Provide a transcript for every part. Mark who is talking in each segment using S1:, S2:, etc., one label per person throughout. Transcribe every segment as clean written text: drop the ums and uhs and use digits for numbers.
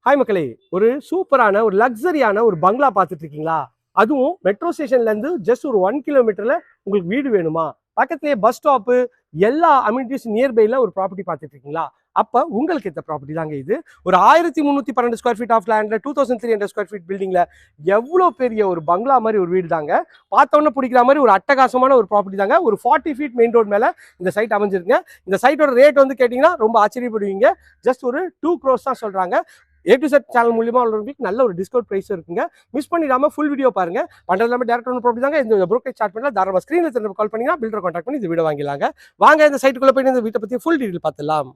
S1: Hi மக்களே, ஒரு சூப்பரான ஒரு லக்ஸரியான ஒரு பங்களா பார்த்துட்டு இருக்கீங்களா? அதுவும் மெட்ரோ ஸ்டேஷன்ல இருந்து ஜஸ்ட் ஒரு 1 கிலோமீட்டர்ல உங்களுக்கு வீடு வேணுமா? பக்கத்துலயே பஸ் ஸ்டாப்பு, எல்லா அம்யூனிட்டிஸ் நியர்பைல ஒரு ப்ராப்பர்ட்டி பார்த்துட்டு இருக்கீங்களா? அப்ப உங்களுக்கு இந்த ப்ராப்பர்ட்டி தாங்க இது. ஒரு 1312 ஸ்கொயர் ஃபீட் ஆஃப் லேண்ட்ல 2300 ஸ்கொயர் ஃபீட் பில்டிங்ல எவ்வளோ பெரிய ஒரு பங்களா மாதிரி ஒரு வீடு தாங்க. பார்த்தோன்னே பிடிக்கிற மாதிரி ஒரு அட்டகாசமான ஒரு ப்ராப்பர்ட்டி தாங்க. ஒரு 40 ஃபீட் மெயின் ரோட் மேல இந்த சைட் அமைஞ்சிருக்குங்க. இந்த சைட்டோட ரேட் வந்து கேட்டீங்கன்னா ரொம்ப ஆச்சரியப்படுவீங்க. ஜஸ்ட் ஒரு 2 crores தான் சொல்றாங்க. A to Z சேனல் மூலியமா உள்ளவங்களுக்கு நல்ல ஒரு டிஸ்கவுண்ட் பிரைஸ் இருக்குங்க. மிஸ் பண்ணிடாம ஃபுல் வீடியோ பாருங்க. பண்றது எல்லாமே டேரக்ட் ஒன் ப்ராப்பர்ட்டி தாங்க. இந்த புரோக்கரேஜ் சார்ட் பண்ணல. தாராளமா ஸ்கிரீன்ல தெரிஞ்ச கால் பண்ணீங்கன்னா பில்டர் கான்டாக்ட் பண்ணி இந்த வீடியோ வாங்கிடலாங்க. வாங்க இந்த சைட்டுக்குள்ள போயிட்டு இந்த வீட்டை பத்தி ஃபுல் டீடைல் பார்த்துடலாம்.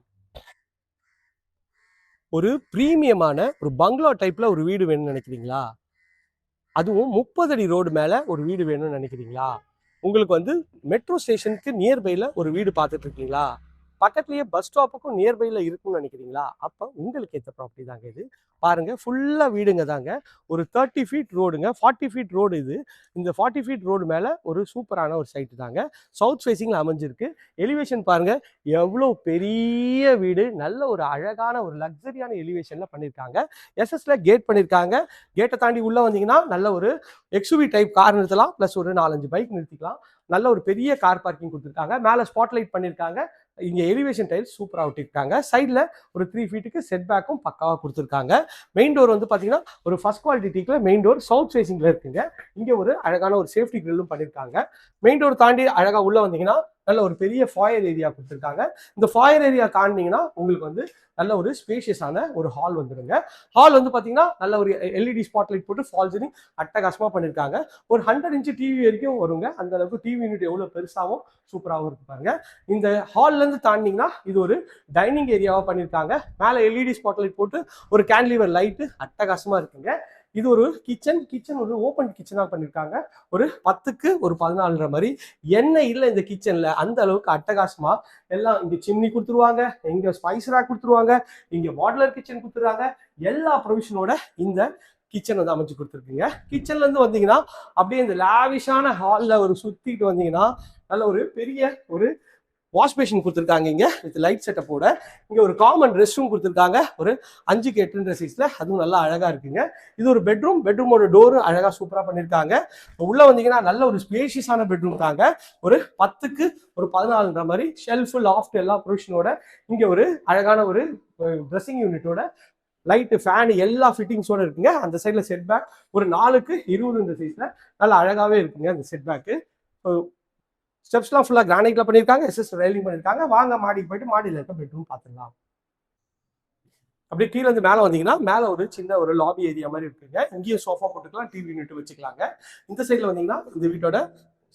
S1: ஒரு பிரீமியமான ஒரு பங்களா டைப்ல ஒரு வீடு வேணும்னு நினைக்கிறீங்களா? அதுவும் 30 அடி ரோடு மேல ஒரு வீடு வேணும்னு நினைக்கிறீங்களா? உங்களுக்கு வந்து மெட்ரோ ஸ்டேஷனுக்கு நியர்பைல ஒரு வீடு பார்த்துட்டு இருக்கீங்களா? பக்கத்துலயே பஸ் ஸ்டாப்புக்கும் நியர்பைல இருக்கும்னு நினைக்கிறீங்களா? அப்ப உங்களுக்கு ஏத்த ப்ராப்பர்ட்டி தாங்க இது. பாருங்க, ஃபுல்லா வீடுங்க தாங்க. ஒரு 30 ஃபீட் ரோடுங்க. 40 ஃபீட் ரோடு இது. இந்த 40 ஃபீட் ரோடு மேல ஒரு சூப்பரான ஒரு சைட் தாங்க. சவுத் ஃபேசிங்ல அமைஞ்சிருக்கு. எலிவேஷன் பாருங்க, எவ்வளோ பெரிய வீடு. நல்ல ஒரு அழகான ஒரு லக்ஸரியான எலிவேஷன்ல பண்ணியிருக்காங்க. எஸ்எஸ்ல கேட் பண்ணியிருக்காங்க. கேட்டை தாண்டி உள்ள வந்தீங்கன்னா நல்ல ஒரு எக்ஸ்யூவி டைப் கார் நிறுத்தலாம். பிளஸ் ஒரு 4-5 பைக் நிறுத்திக்கலாம். நல்ல ஒரு பெரிய கார் பார்க்கிங் கொடுத்துருக்காங்க. மேலே ஸ்பாட்லைட் பண்ணியிருக்காங்க. இங்கே எலிவேஷன் டைல்ஸ் சூப்பராக ஒட்டிருக்காங்க. சைடில் ஒரு 3 ஃபீட்டுக்கு செட் பேக்கும் பக்காவாக கொடுத்துருக்காங்க. மெயின் டோர் வந்து பார்த்தீங்கன்னா ஒரு ஃபர்ஸ்ட் குவாலிட்டி டீக்ல மெயின் டோர் சவுத் ஃபேசிங்ல இருக்குங்க. இங்கே ஒரு அழகான ஒரு சேஃப்டி கிரில்லும் பண்ணியிருக்காங்க. மெயின் டோர் தாண்டி அழகாக உள்ள வந்தீங்கன்னா நல்ல ஒரு பெரிய ஃபாயர் ஏரியா கொடுத்துருக்காங்க. இந்த ஃபாயர் ஏரியா தாண்டிங்கன்னா உங்களுக்கு வந்து நல்ல ஒரு ஸ்பேஷியஸான ஒரு ஹால் வந்துடுங்க. ஹால் வந்து பார்த்தீங்கன்னா நல்ல ஒரு எல்இடி ஸ்பாட்லைட் போட்டு ஃபால்ஸிங் அட்டகாசமாக பண்ணியிருக்காங்க. ஒரு 100 இன்ச்சு டிவி வரைக்கும் வருங்க. அந்த அளவுக்கு டிவி யூனிட் எவ்வளோ பெருசாகவும் சூப்பராகவும் இருக்கு பாருங்க. இந்த ஹால்ல இருந்து தாண்டிங்கன்னா இது ஒரு டைனிங் ஏரியாவா பண்ணியிருக்காங்க. மேலே எல்இடி ஸ்பாட்லைட் போட்டு ஒரு கேன்லிவர் லைட்டு அட்டகாசமா இருக்குங்க. இது ஒரு கிச்சன் ஒரு ஓப்பன் கிச்சனாக பண்ணியிருக்காங்க. ஒரு 10க்கு ஒரு 14 மாதிரி எண்ணெய் இல்லை இந்த கிச்சன்ல. அந்த அளவுக்கு அட்டகாசமா எல்லாம் இங்க சிம்னி கொடுத்துருவாங்க, இங்க ஸ்பைஸ் ரேக் கொடுத்துருவாங்க, இங்க மாடுலர் கிச்சன் கொடுத்துருவாங்க. எல்லா ப்ரொவிஷனோட இந்த கிச்சன் வந்து அமைச்சு கொடுத்துருக்குங்க. கிச்சன்ல இருந்து வந்தீங்கன்னா அப்படியே இந்த லாவிஷான ஹால்ல ஒரு சுத்திட்டு வந்தீங்கன்னா நல்ல ஒரு பெரிய ஒரு வாஷ் பேஷன் கொடுத்துருக்காங்க. இங்க வித் லைட் செட்டப்போட இங்க ஒரு காமன் ரெஸ்ட் ரூம் கொடுத்துருக்காங்க. ஒரு 5க்கு 8 சைஸ்ல, அதுவும் நல்லா அழகா இருக்குங்க. இது ஒரு பெட்ரூமோட டோரு அழகா சூப்பரா பண்ணிருக்காங்க. உள்ள வந்தீங்கன்னா நல்ல ஒரு ஸ்பேஷியஸான பெட்ரூம் தாங்க. ஒரு 10க்கு ஒரு 14 மாதிரி ஷெல்ஃப் லாஃப்ட் எல்லா ப்ரொவிஷனோட இங்க ஒரு அழகான ஒரு ட்ரெஸ்ஸிங் யூனிட்டோட லைட்டு ஃபேன் எல்லா ஃபிட்டிங்ஸோட இருக்குங்க. அந்த சைட்ல செட் பேக் ஒரு 4க்கு 20 சைஸ்ல நல்லா அழகாவே இருக்குங்க. அந்த செட் பேக்கு ஸ்டெப்ஸ்லாம் ஃபுல்லாக கிரானைட்ல பண்ணியிருக்காங்க. எஸ்எஸ் ரெயிலிங் பண்ணியிருக்காங்க. வாங்க மாடிக்கு போயிட்டு மாடியில் இருக்க பெட்ரூம் பார்த்துடலாம். அப்படியே கீழே இருந்து மேலே வந்தீங்கன்னா மேலே ஒரு சின்ன ஒரு லாபி ஏரியா மாதிரி இருக்குங்க. இங்கேயும் சோஃபா போட்டுக்கலாம், டிவி யூனிட் வச்சுக்கலாங்க. இந்த சைடில் வந்தீங்கன்னா இந்த வீட்டோட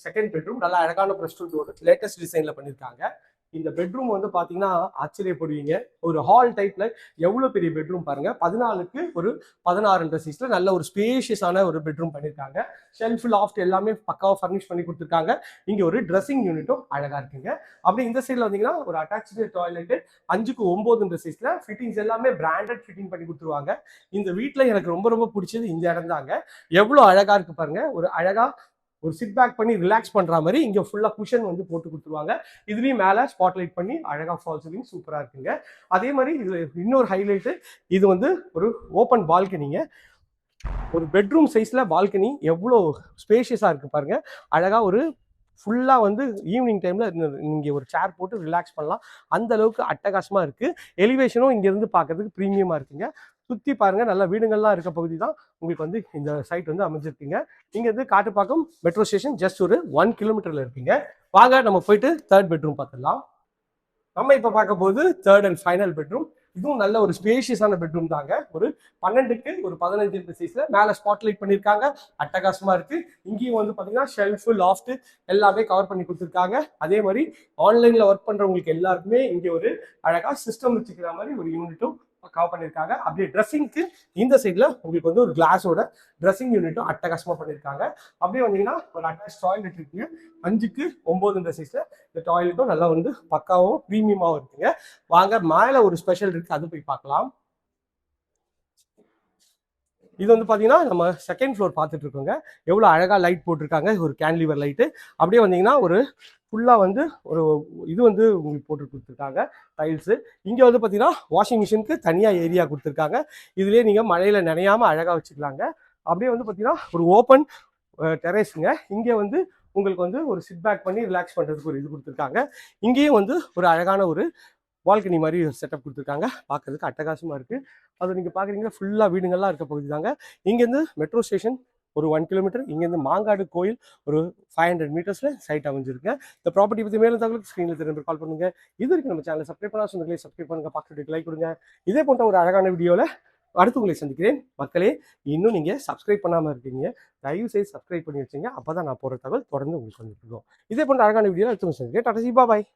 S1: செகண்ட் பெட்ரூம் நல்லா அழகான பிரஸ்டூல் டோர் லேட்டஸ்ட் டிசைன்ல பண்ணியிருக்காங்க. இந்த பெட்ரூம் வந்து பாத்தீங்கன்னா ஆச்சரியப்படுவீங்க. ஒரு ஹால் டைப்ல எவ்வளவு பெரிய பெட்ரூம் பாருங்க. 14க்கு ஒரு 16 சைஸ்ல நல்ல ஒரு ஸ்பேஷியஸான ஒரு பெட்ரூம் பண்ணிருக்காங்க. ஷெல்ஃப் லாஃப்ட் எல்லாமே பக்காவா ஃபர்னிஷ் பண்ணி கொடுத்துருக்காங்க. இங்க ஒரு ட்ரெஸ்ஸிங் யூனிட்டும் அழகா இருக்குங்க. அப்படி இந்த சைட்ல வந்தீங்கன்னா ஒரு அட்டாச்சு டாய்லெட் 5க்கு 9 சைஸ்ல ஃபிட்டிங்ஸ் எல்லாமே பிராண்டட் ஃபிட்டிங் பண்ணி கொடுத்துருவாங்க. இந்த வீட்டுல எனக்கு ரொம்ப ரொம்ப பிடிச்சது இந்த இடம் தாங்க. எவ்வளவு அழகா இருக்கு பாருங்க. ஒரு அழகா ஒரு சிட் பேக் பண்ணி ரிலாக்ஸ் பண்ற மாதிரி இங்க ஃபுல்லா குஷன் வந்து போட்டு கொடுத்துருவாங்க. இதுலயும் மேல ஸ்பாட்லைட் பண்ணி அழகா ஃபால் சீலிங் சூப்பரா இருக்குங்க. அதே மாதிரி இது இன்னொரு ஹைலைட், இது வந்து ஒரு ஓப்பன் பால்கனிங்க. ஒரு பெட்ரூம் சைஸ்ல பால்கனி எவ்வளோ ஸ்பேஷியஸா இருக்கு பாருங்க. அழகா ஒரு ஃபுல்லா வந்து ஈவினிங் டைம்ல நீங்க ஒரு சேர் போட்டு ரிலாக்ஸ் பண்ணலாம். அந்த அளவுக்கு அட்டகாசமா இருக்கு. எலிவேஷனும் இங்க இருந்து பார்க்கறதுக்கு பிரீமியமா இருக்குங்க. சுத்தி பாருங்க, நல்ல வீடுகள்லாம் இருக்க பகுதி தான் உங்களுக்கு வந்து இந்த சைட் வந்து அமைஞ்சிருக்குங்க. இங்க இருந்து காட்டுப்பாக்கம் மெட்ரோ ஸ்டேஷன் ஜஸ்ட் ஒரு 1 கிலோமீட்டர்ல இருக்குங்க. வாங்க நம்ம போயிட்டு தேர்ட் பெட்ரூம் பார்த்துடலாம். நம்ம இப்ப பார்க்க போது தேர்ட் அண்ட் ஃபைனல் பெட்ரூம். இதுவும் நல்ல ஒரு ஸ்பேஷியஸான பெட்ரூம் தாங்க. ஒரு 12க்கு ஒரு 15 சைஸ்ல மேல ஸ்பாட்லைட் பண்ணிருக்காங்க. அட்டகாசமா இருக்கு. இங்கேயும் வந்து பாத்தீங்கன்னா ஷெல்ஃப் லாஃப்ட் எல்லாமே கவர் பண்ணி கொடுத்துருக்காங்க. அதே மாதிரி ஆன்லைன்ல ஒர்க் பண்றவங்களுக்கு எல்லாருக்குமே இங்க ஒரு அழகா சிஸ்டம் வச்சுக்கிற மாதிரி ஒரு யூனிட்டும் கவர் பண்ணிருக்காங்க. அப்படியே ட்ரெஸ்ஸிங்க்கு இந்த சைட்ல உங்களுக்கு வந்து ஒரு கிளாஸோட ட்ரெஸ்ஸிங் யூனிட்டும் அட்டகாசமா பண்ணிருக்காங்க. அப்படியே வந்தீங்கன்னா ஒரு அட்டாச் டாய்லெட் இருக்குங்க. 5க்கு 9 சைஸ்ல இந்த டாய்லெட்டும் நல்லா வந்து பக்காவும் பிரீமியமாவும் இருக்குங்க. வாங்க மேல ஒரு ஸ்பெஷல் இருக்கு, அது போய் பார்க்கலாம். இது வந்து பாத்தீங்கன்னா நம்ம செகண்ட் ஃப்ளோர் பார்த்துட்டு இருக்கோங்க. எவ்வளவு அழகா லைட் போட்டிருக்காங்க, ஒரு கேன்லிவர் லைட்டு. அப்படியே வந்தீங்கன்னா ஒரு ஃபுல்லாக வந்து ஒரு இது வந்து உங்களுக்கு போட்டு கொடுத்துருக்காங்க டைல்ஸு. இங்கே வந்து பார்த்தீங்கன்னா வாஷிங் மிஷினுக்கு தனியாக ஏரியா கொடுத்துருக்காங்க. இதுலேயே நீங்கள் மழையில் நனையாமல் அழகாக வச்சுக்கலாங்க. அப்படியே வந்து பார்த்தீங்கன்னா ஒரு ஓப்பன் டெரேஸுங்க. இங்கே வந்து உங்களுக்கு வந்து ஒரு சிட் பேக் பண்ணி ரிலாக்ஸ் பண்ணுறதுக்கு ஒரு இது கொடுத்துருக்காங்க. இங்கேயும் வந்து ஒரு அழகான ஒரு பால்கனி மாதிரி செட்டப் கொடுத்துருக்காங்க. பார்க்கறதுக்கு அட்டகாசமாக இருக்குது. அது நீங்கள் பார்க்குறீங்கன்னா ஃபுல்லாக வீடுங்கள்லாம் இருக்க பகுதி தாங்க. இங்கேருந்து மெட்ரோ ஸ்டேஷன் ஒரு 1 கிலோமீட்டர். இங்கேருந்து மாங்காடு கோயில் ஒரு 500 மீட்டர்ஸில் சைட் அமைஞ்சிருக்கு. இந்த ப்ராப்பர்ட்டி பற்றி மேலும் தகவலுக்கு ஸ்க்ரீனில் திரும்ப கால் பண்ணுங்கள். இது வரைக்கும் நம்ம சேனலை சப்ஸ்கிரைப் பண்ணால் சொந்தங்களே சப்ஸ்கிரைப் பண்ணுங்கள், பார்த்துட்டு லைக் கொடுங்க. இதே போன்ற ஒரு அழகான வீடியோவில் அடுத்து உங்களை சந்திக்கிறேன். மக்களே, இன்னும் நீங்கள் சப்ஸ்கிரைப் பண்ணாமல் இருக்கீங்க, தயவு செய்து சப்ஸ்கிரைப் பண்ணி வச்சுங்க. அப்போ தான் நான் போகிற தகவல் தொடர்ந்து உங்களுக்கு வந்துட்டு இருக்கோம். இதே போன்ற அழகான வீடியோவில் அடுத்து சந்திக்கிறேன். டாடா சி, பாய்.